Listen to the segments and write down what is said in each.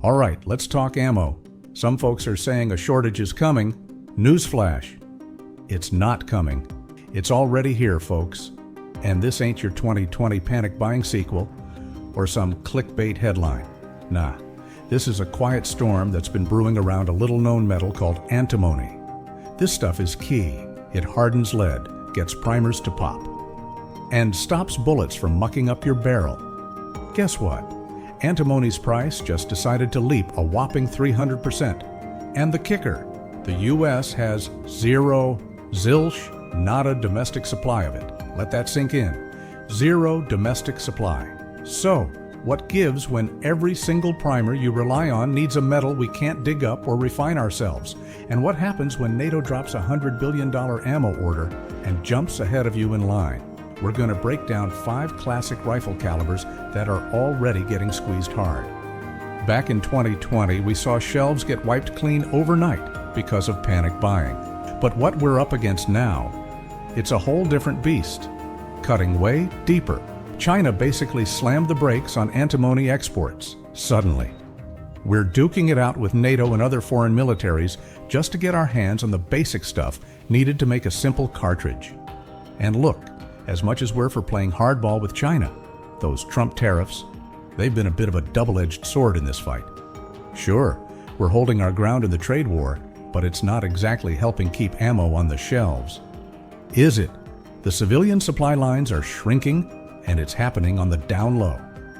All right, let's talk ammo. Some folks are saying a shortage is coming. Newsflash, it's not coming. It's already here, folks. And this ain't your 2020 panic buying sequel or some clickbait headline. Nah, this is a quiet storm that's been brewing around a little-known metal called antimony. This stuff is key. It hardens lead, gets primers to pop, and stops bullets from mucking up your barrel. Guess what? Antimony's price just decided to leap a whopping 300%. And the kicker, the U.S. has zero, zilch, nada domestic supply of it. Let that sink in. Zero domestic supply. So, what gives when every single primer you rely on needs a metal we can't dig up or refine ourselves? And what happens when NATO drops a $100 billion ammo order and jumps ahead of you in line? We're going to break down 5 classic rifle calibers that are already getting squeezed hard. Back in 2020, we saw shelves get wiped clean overnight because of panic buying. But what we're up against now, it's a whole different beast. Cutting way deeper. China basically slammed the brakes on antimony exports, suddenly. We're duking it out with NATO and other foreign militaries just to get our hands on the basic stuff needed to make a simple cartridge. And look, as much as we're for playing hardball with China, those Trump tariffs, they've been a bit of a double-edged sword in this fight. Sure, we're holding our ground in the trade war, but it's not exactly helping keep ammo on the shelves. Is it? The civilian supply lines are shrinking, and it's happening on the down low.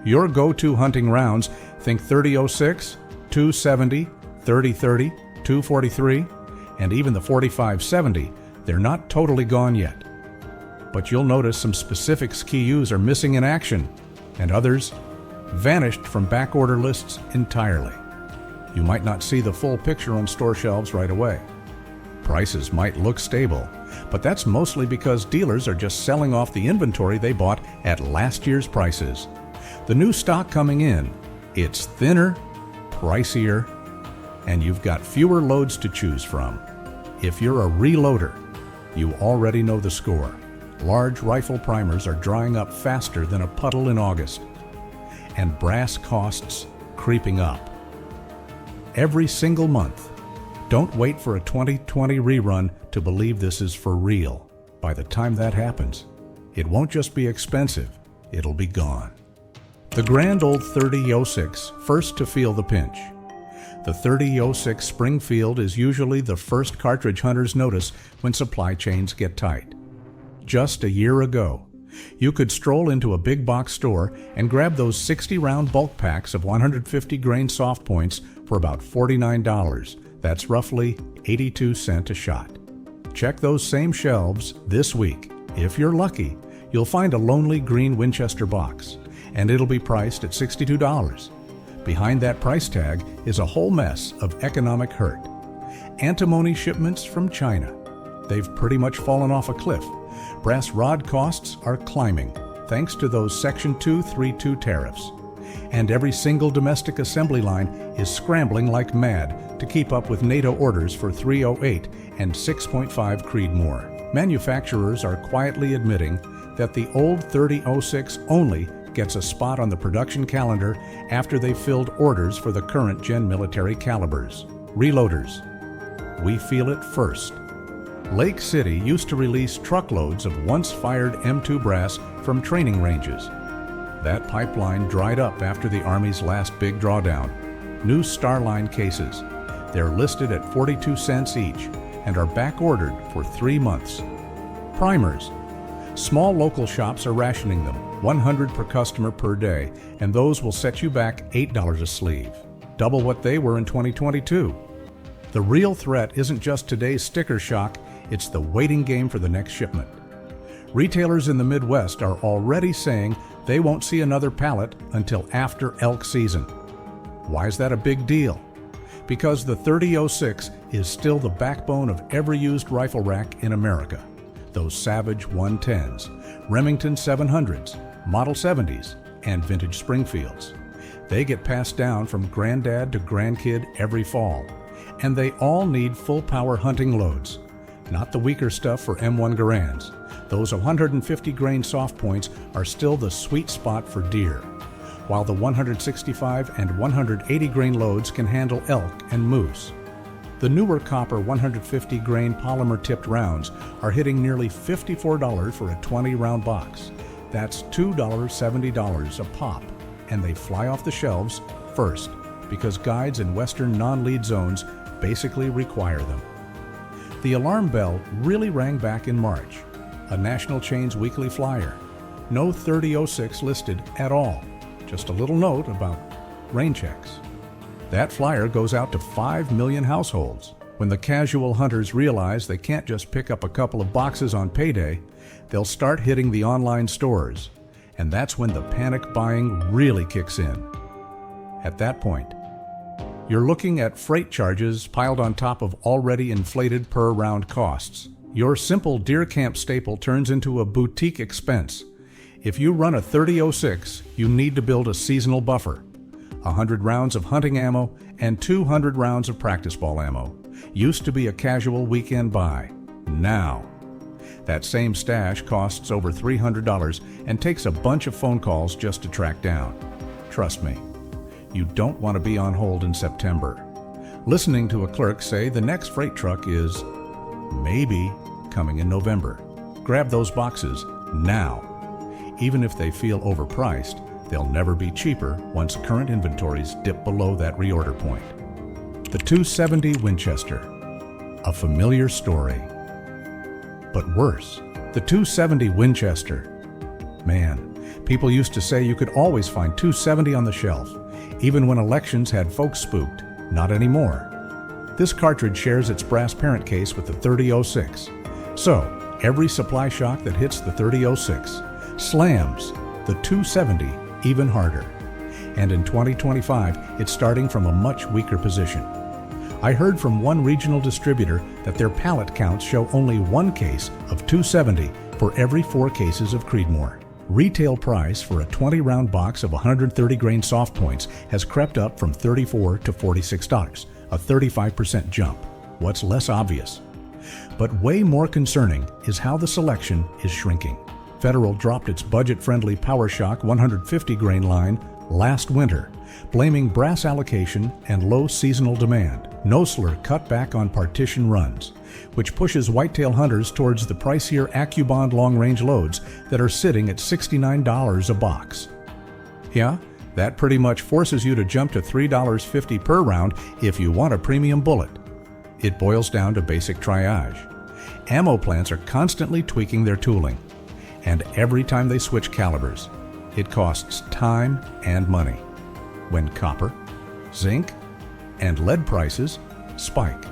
Your go-to hunting rounds, think 30-06, 270, 30-30, 243, and even the 45-70, they're not totally gone yet. But you'll notice some specific SKUs are missing in action, and others vanished from backorder lists entirely. You might not see the full picture on store shelves right away. Prices might look stable, but that's mostly because dealers are just selling off the inventory they bought at last year's prices. The new stock coming in, it's thinner, pricier, and you've got fewer loads to choose from. If you're a reloader, you already know the score. Large rifle primers are drying up faster than a puddle in August, and brass costs creeping up. Every single month. Don't wait for a 2020 rerun to believe this is for real. By the time that happens, it won't just be expensive, it'll be gone. The grand old 30-06, first to feel the pinch. The 30-06 Springfield is usually the first cartridge hunters notice when supply chains get tight. Just a year ago, you could stroll into a big box store and grab those 60-round bulk packs of 150 grain soft points for about $49. That's roughly 82 cents a shot. Check those same shelves this week. If you're lucky, you'll find a lonely green Winchester box, and it'll be priced at $62. Behind that price tag is a whole mess of economic hurt. Antimony shipments from China. They've pretty much fallen off a cliff. Brass rod costs are climbing, thanks to those Section 232 tariffs. And every single domestic assembly line is scrambling like mad to keep up with NATO orders for 308 and 6.5 Creedmoor. Manufacturers are quietly admitting that the old 30-06 only gets a spot on the production calendar after they've filled orders for the current gen military calibers. Reloaders, we feel it first. Lake City used to release truckloads of once-fired M2 brass from training ranges. That pipeline dried up after the Army's last big drawdown. New Starline cases. They're listed at 42 cents each and are back-ordered for 3 months. Primers. Small local shops are rationing them, 100 per customer per day, and those will set you back $8 a sleeve, double what they were in 2022. The real threat isn't just today's sticker shock, it's the waiting game for the next shipment. Retailers in the Midwest are already saying they won't see another pallet until after elk season. Why is that a big deal? Because the 30-06 is still the backbone of every used rifle rack in America. Those Savage 110s, Remington 700s, Model 70s, and vintage Springfields. They get passed down from granddad to grandkid every fall, and they all need full power hunting loads, not the weaker stuff for M1 Garands. Those 150 grain soft points are still the sweet spot for deer. while the 165 and 180 grain loads can handle elk and moose. The newer copper 150 grain polymer tipped rounds are hitting nearly $54 for a 20 round box. That's $2.70 a pop, and they fly off the shelves first because guides in western non-lead zones basically require them. The alarm bell really rang back in March. A national chain's weekly flyer. No 3006 listed at all. Just a little note about rain checks. That flyer goes out to 5 million households. When the casual hunters realize they can't just pick up a couple of boxes on payday, they'll start hitting the online stores. And that's when the panic buying really kicks in. At that point, you're looking at freight charges piled on top of already inflated per round costs. Your simple deer camp staple turns into a boutique expense. If you run a 3006, you need to build a seasonal buffer. 100 rounds of hunting ammo and 200 rounds of practice ball ammo. Used to be a casual weekend buy. Now, that same stash costs over $300 and takes a bunch of phone calls just to track down. Trust me, you don't want to be on hold in September, listening to a clerk say the next freight truck is maybe coming in November. Grab those boxes now. Even if they feel overpriced, they'll never be cheaper once current inventories dip below that reorder point. The 270 Winchester, a familiar story. But worse, the 270 Winchester. Man, people used to say you could always find 270 on the shelf, even when elections had folks spooked. Not anymore. This cartridge shares its brass parent case with the 3006. So, every supply shock that hits the 3006 slams the 270 even harder. And in 2025, it's starting from a much weaker position. I heard from one regional distributor that their pallet counts show only one case of 270 for every 4 cases of Creedmoor. Retail price for a 20-round box of 130 grain soft points has crept up from $34 to $46, a 35% jump. What's less obvious? But way more concerning is how the selection is shrinking. Federal dropped its budget-friendly PowerShock 150 grain line last winter, blaming brass allocation and low seasonal demand. Nosler cut back on partition runs, which pushes whitetail hunters towards the pricier AccuBond long-range loads that are sitting at $69 a box. Yeah, that pretty much forces you to jump to $3.50 per round if you want a premium bullet. It boils down to basic triage. Ammo plants are constantly tweaking their tooling, and every time they switch calibers, it costs time and money. When copper, zinc, and lead prices spike,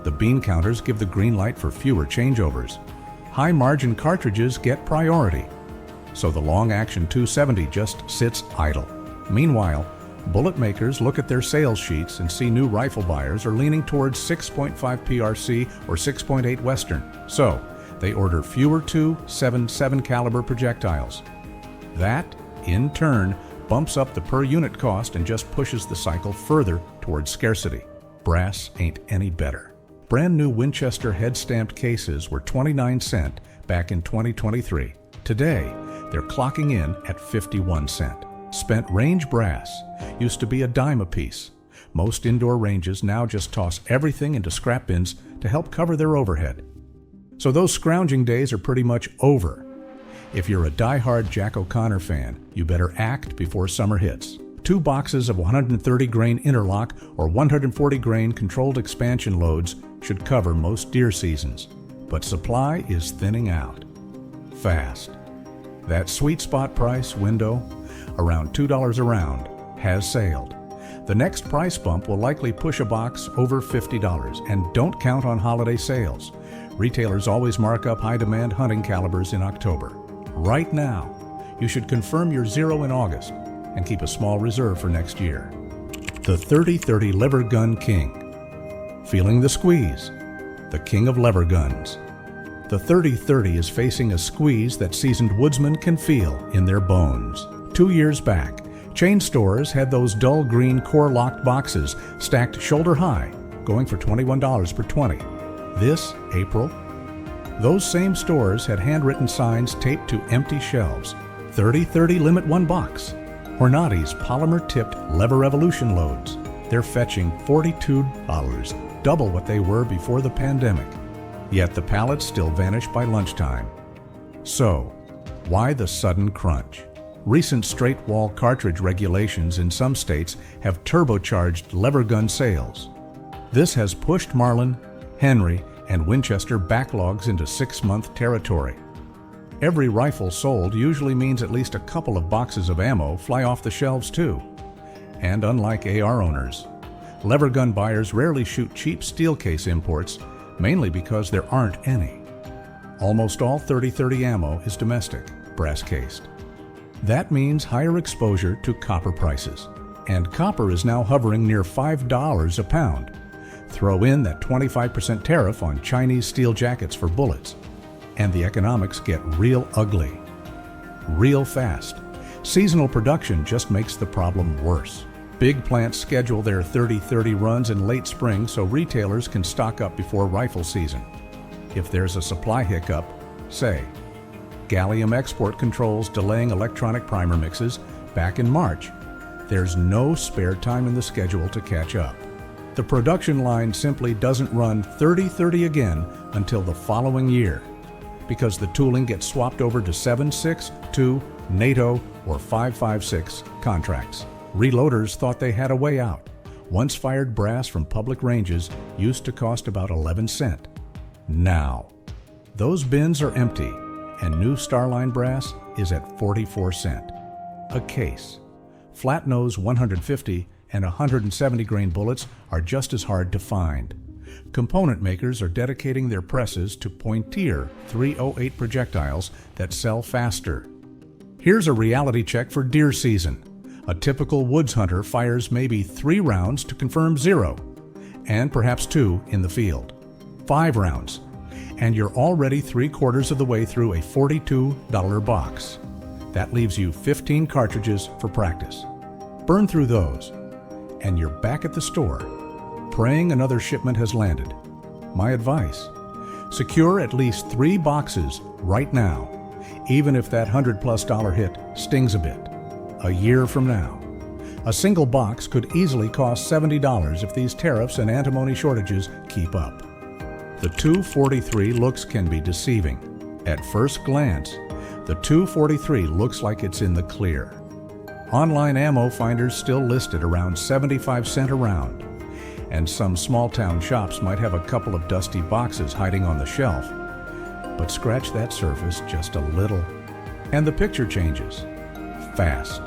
the bean counters give the green light for fewer changeovers. High-margin cartridges get priority, so the long-action 270 just sits idle. Meanwhile, bullet makers look at their sales sheets and see new rifle buyers are leaning towards 6.5 PRC or 6.8 Western, so they order fewer 2.77 caliber projectiles. That, in turn, bumps up the per unit cost and just pushes the cycle further towards scarcity. Brass ain't any better. Brand new Winchester head-stamped cases were 29 cents back in 2023. Today, they're clocking in at 51 cents. Spent range brass used to be a dime a piece. Most indoor ranges now just toss everything into scrap bins to help cover their overhead. So those scrounging days are pretty much over. If you're a die-hard Jack O'Connor fan, you better act before summer hits. 2 boxes of 130 grain interlock or 140 grain controlled expansion loads should cover most deer seasons. But supply is thinning out. Fast. That sweet spot price window, around $2 a round, has sailed. The next price bump will likely push a box over $50, and don't count on holiday sales. Retailers always mark up high-demand hunting calibers in October. Right now, you should confirm your 0 in August and keep a small reserve for next year. The 30-30 Lever Gun King. Feeling the squeeze? The king of lever guns. The 30-30 is facing a squeeze that seasoned woodsmen can feel in their bones. 2 years back, chain stores had those dull green core-locked boxes stacked shoulder-high, going for $21 per 20. This April, those same stores had handwritten signs taped to empty shelves. 30-30 limit 1 box. Hornadi's polymer-tipped lever revolution loads. They're fetching $42, double what they were before the pandemic. Yet the pallets still vanish by lunchtime. So, why the sudden crunch? Recent straight-wall cartridge regulations in some states have turbocharged lever gun sales. This has pushed Marlin, Henry, and Winchester backlogs into 6-month territory. Every rifle sold usually means at least a couple of boxes of ammo fly off the shelves too. And unlike AR owners, lever gun buyers rarely shoot cheap steel case imports, mainly because there aren't any. Almost all .30-30 ammo is domestic, brass cased. That means higher exposure to copper prices. And copper is now hovering near $5 a pound. Throw in that 25% tariff on Chinese steel jackets for bullets, and the economics get real ugly, real fast. Seasonal production just makes the problem worse. Big plants schedule their .30-30 runs in late spring so retailers can stock up before rifle season. If there's a supply hiccup, say, gallium export controls delaying electronic primer mixes back in March, there's no spare time in the schedule to catch up. The production line simply doesn't run .30-30 again until the following year, because the tooling gets swapped over to 7.62, NATO, or 5.56 contracts. Reloaders thought they had a way out. Once fired brass from public ranges used to cost about 11 cents. Now, those bins are empty, and new Starline brass is at 44 cents a case. Flat nose 150 and 170 grain bullets are just as hard to find. Component makers are dedicating their presses to pointier .308 projectiles that sell faster. Here's a reality check for deer season. A typical woods hunter fires maybe 3 rounds to confirm 0, and perhaps 2 in the field. 5 rounds, and you're already 3/4 of the way through a $42 box. That leaves you 15 cartridges for practice. Burn through those, and you're back at the store, praying another shipment has landed. My advice: secure at least 3 boxes right now, even if that $100+ hit stings a bit. A year from now, a single box could easily cost $70 if these tariffs and antimony shortages keep up. The 243 looks can be deceiving. At first glance, the 243 looks like it's in the clear. Online ammo finders still list it around 75 cents a round, and some small-town shops might have a couple of dusty boxes hiding on the shelf. But scratch that surface just a little, and the picture changes fast.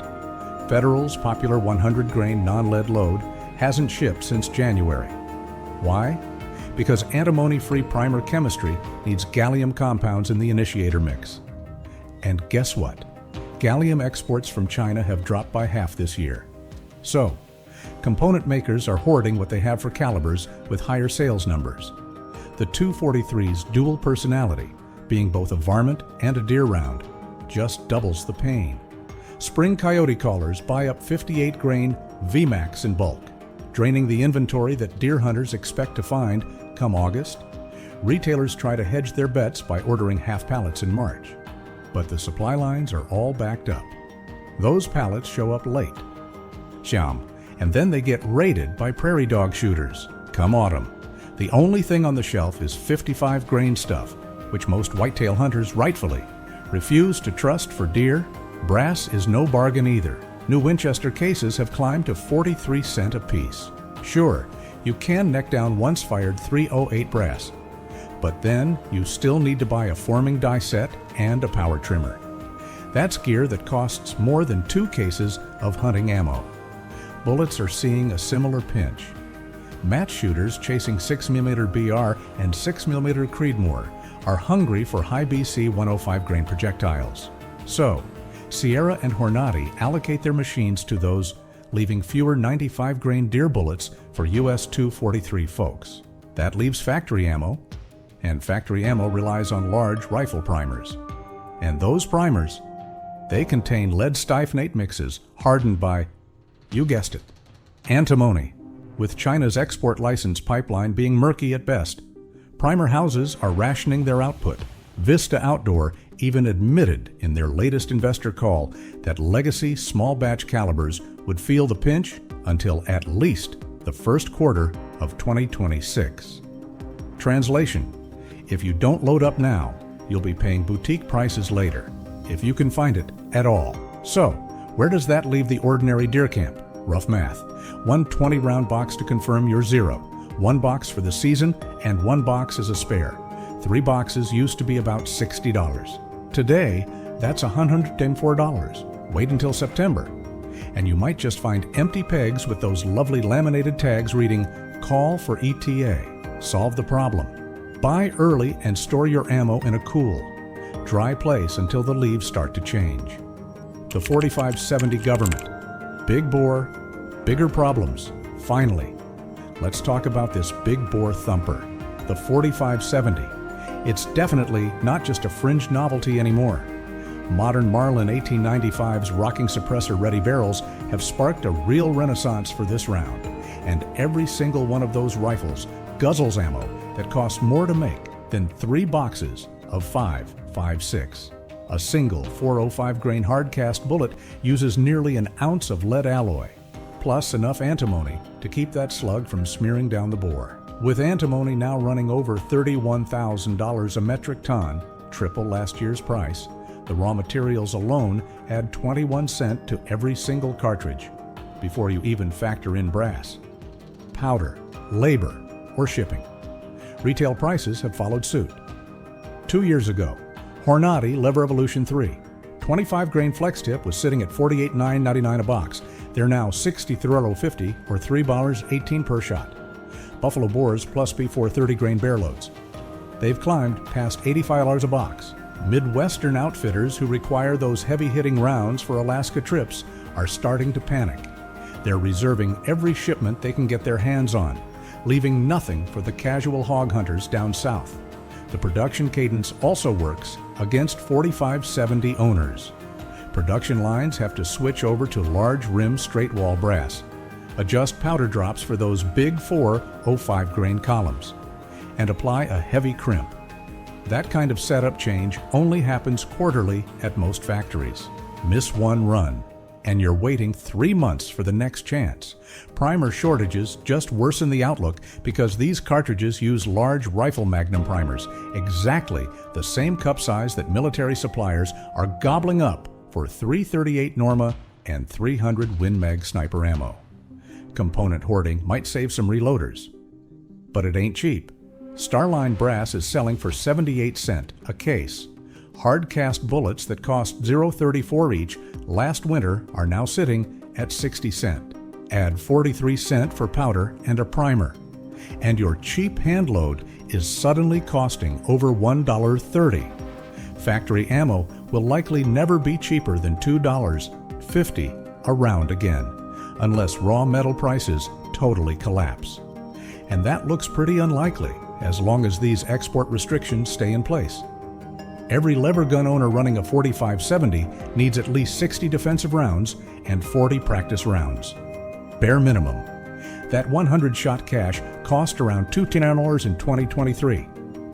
Federal's popular 100-grain non-lead load hasn't shipped since January. Why? Because antimony-free primer chemistry needs gallium compounds in the initiator mix. And guess what? Gallium exports from China have dropped by half this year. So, component makers are hoarding what they have for calibers with higher sales numbers. The 243's dual personality, being both a varmint and a deer round, just doubles the pain. Spring coyote callers buy up 58-grain VMAX in bulk, draining the inventory that deer hunters expect to find come August. Retailers try to hedge their bets by ordering half pallets in March, but the supply lines are all backed up. Those pallets show up late. And then they get raided by prairie dog shooters come autumn. The only thing on the shelf is 55-grain stuff, which most whitetail hunters rightfully refuse to trust for deer. Brass is no bargain either. New Winchester cases have climbed to 43 cents a piece. Sure, you can neck down once-fired .308 brass, but then you still need to buy a forming die set and a power trimmer. That's gear that costs more than 2 cases of hunting ammo. Bullets are seeing a similar pinch. Match shooters chasing 6mm BR and 6mm Creedmoor are hungry for high BC 105 grain projectiles. So, Sierra and Hornady allocate their machines to those, leaving fewer 95 grain deer bullets for US 243 folks. That leaves factory ammo, and factory ammo relies on large rifle primers. And those primers, they contain lead styphnate mixes hardened by, you guessed it, antimony, with China's export license pipeline being murky at best. Primer houses are rationing their output. Vista Outdoor even admitted in their latest investor call that legacy small batch calibers would feel the pinch until at least the first quarter of 2026. Translation: if you don't load up now, you'll be paying boutique prices later, if you can find it at all. So, where does that leave the ordinary deer camp? Rough math. One 20-round box to confirm you're zero, one box for the season, and one box as a spare. 3 boxes used to be about $60. Today, that's $104. Wait until September, and you might just find empty pegs with those lovely laminated tags reading, "Call for ETA." Solve the problem. Buy early and store your ammo in a cool, dry place until the leaves start to change. The 4570 government. Big bore, bigger problems. Finally, let's talk about this big bore thumper, the 4570. It's definitely not just a fringe novelty anymore. Modern Marlin 1895's rocking suppressor-ready barrels have sparked a real renaissance for this round, and every single one of those rifles guzzles ammo that costs more to make than 3 boxes of 5.56. A single 405 grain hard-cast bullet uses nearly an ounce of lead alloy, plus enough antimony to keep that slug from smearing down the bore. With antimony now running over $31,000 a metric ton, triple last year's price, the raw materials alone add 21 cents to every single cartridge, before you even factor in brass, powder, labor, or shipping. Retail prices have followed suit. 2 years ago, Hornady Lever Revolution 3 25 grain flex tip was sitting at $48,999 a box. They're now $63.50 or $3.18 per shot. Buffalo Bores plus B4 30 grain bear loads. They've climbed past $85 a box. Midwestern outfitters who require those heavy-hitting rounds for Alaska trips are starting to panic. They're reserving every shipment they can get their hands on, leaving nothing for the casual hog hunters down south. The production cadence also works against 4570 owners. Production lines have to switch over to large rim straight wall brass, adjust powder drops for those big 405 grain columns, and apply a heavy crimp. That kind of setup change only happens quarterly at most factories. Miss one run, and you're waiting 3 months for the next chance. Primer shortages just worsen the outlook because these cartridges use large rifle magnum primers, exactly the same cup size that military suppliers are gobbling up for .338 Norma and .300 Win Mag sniper ammo. Component hoarding might save some reloaders, but it ain't cheap. Starline brass is selling for 78 cents a case. Hard-cast bullets that cost $0.34 each last winter are now sitting at 60 cents. Add 43 cents for powder and a primer, and your cheap hand load is suddenly costing over $1.30. Factory ammo will likely never be cheaper than $2.50 a round again, unless raw metal prices totally collapse. And that looks pretty unlikely as long as these export restrictions stay in place. Every lever gun owner running a 4570 needs at least 60 defensive rounds and 40 practice rounds. Bare minimum. That 100-shot cache cost around $210 in 2023.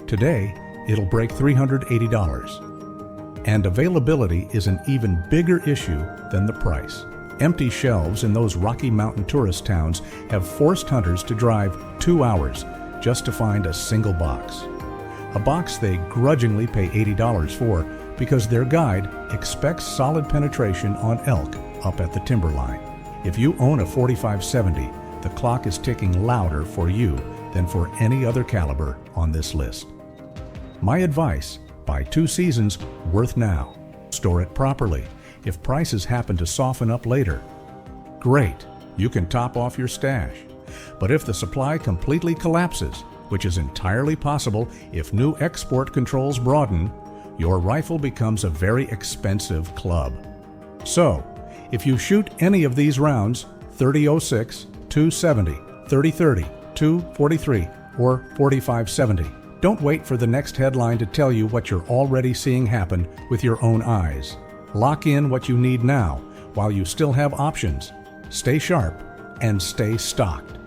Today, it'll break $380. And availability is an even bigger issue than the price. Empty shelves in those Rocky Mountain tourist towns have forced hunters to drive 2 hours just to find a single box. A box they grudgingly pay $80 for because their guide expects solid penetration on elk up at the timberline. If you own a 4570, the clock is ticking louder for you than for any other caliber on this list. My advice, buy 2 seasons worth now. Store it properly. If prices happen to soften up later, great, you can top off your stash. But if the supply completely collapses, which is entirely possible if new export controls broaden, your rifle becomes a very expensive club. So, if you shoot any of these rounds, 30-06, 270, 30-30, 243, or 4570, don't wait for the next headline to tell you what you're already seeing happen with your own eyes. Lock in what you need now while you still have options. Stay sharp and stay stocked.